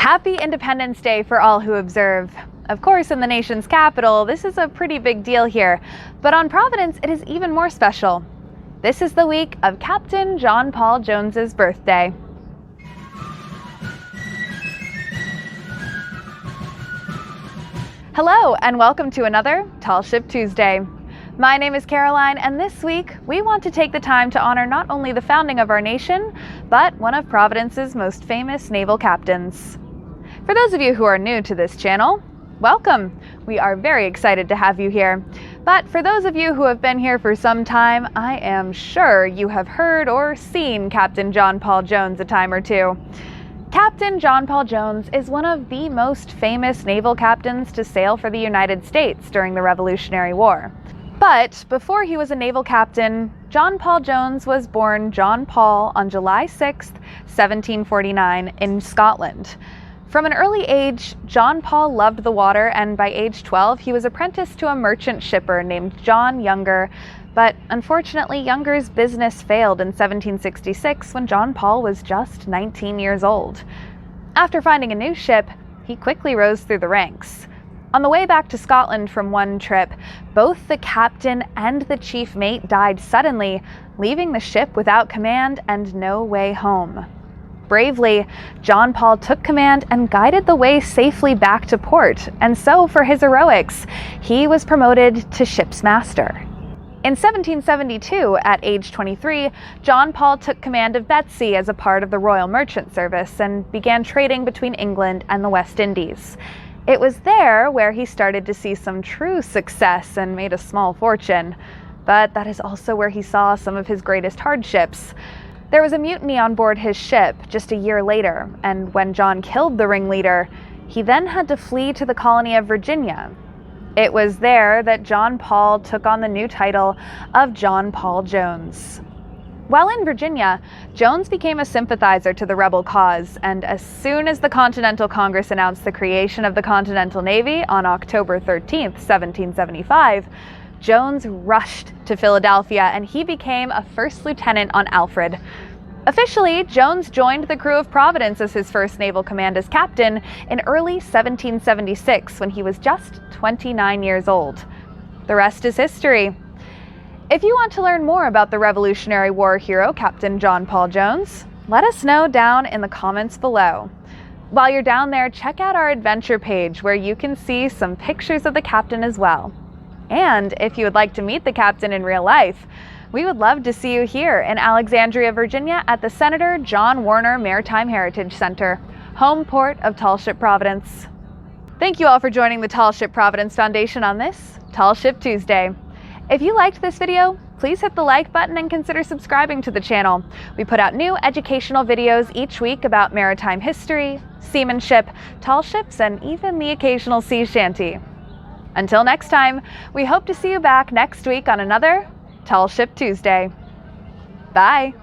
Happy Independence Day for all who observe. Of course, in the nation's capital, this is a pretty big deal here, but on Providence, it is even more special. This is the week of Captain John Paul Jones's birthday. Hello, and welcome to another Tall Ship Tuesday. My name is Caroline, and this week we want to take the time to honor not only the founding of our nation, but one of Providence's most famous naval captains. For those of you who are new to this channel, welcome! We are very excited to have you here. But for those of you who have been here for some time, I am sure you have heard or seen Captain John Paul Jones a time or two. Captain John Paul Jones is one of the most famous naval captains to sail for the United States during the Revolutionary War. But before he was a naval captain, John Paul Jones was born John Paul on July 6, 1749, in Scotland. From an early age, John Paul loved the water, and by age 12, he was apprenticed to a merchant shipper named John Younger. But unfortunately, Younger's business failed in 1766 when John Paul was just 19 years old. After finding a new ship, he quickly rose through the ranks. On the way back to Scotland from one trip, both the captain and the chief mate died suddenly, leaving the ship without command and no way home. Bravely, John Paul took command and guided the way safely back to port, and so for his heroics, he was promoted to ship's master. In 1772, at age 23, John Paul took command of Betsy as a part of the Royal Merchant Service and began trading between England and the West Indies. It was there where he started to see some true success and made a small fortune. But that is also where he saw some of his greatest hardships. There was a mutiny on board his ship just a year later, and when John killed the ringleader, he then had to flee to the colony of Virginia. It was there that John Paul took on the new title of John Paul Jones. While in Virginia, Jones became a sympathizer to the rebel cause, and as soon as the Continental Congress announced the creation of the Continental Navy on October 13, 1775, Jones rushed to Philadelphia and he became a first lieutenant on Alfred. Officially, Jones joined the crew of Providence as his first naval command as captain in early 1776 when he was just 29 years old. The rest is history. If you want to learn more about the Revolutionary War hero, Captain John Paul Jones, let us know down in the comments below. While you're down there, check out our adventure page where you can see some pictures of the captain as well. And if you would like to meet the captain in real life, we would love to see you here in Alexandria, Virginia at the Senator John Warner Maritime Heritage Center, home port of Tall Ship Providence. Thank you all for joining the Tall Ship Providence Foundation on this Tall Ship Tuesday. If you liked this video, please hit the like button and consider subscribing to the channel. We put out new educational videos each week about maritime history, seamanship, tall ships, and even the occasional sea shanty. Until next time, we hope to see you back next week on another Tall Ship Tuesday. Bye!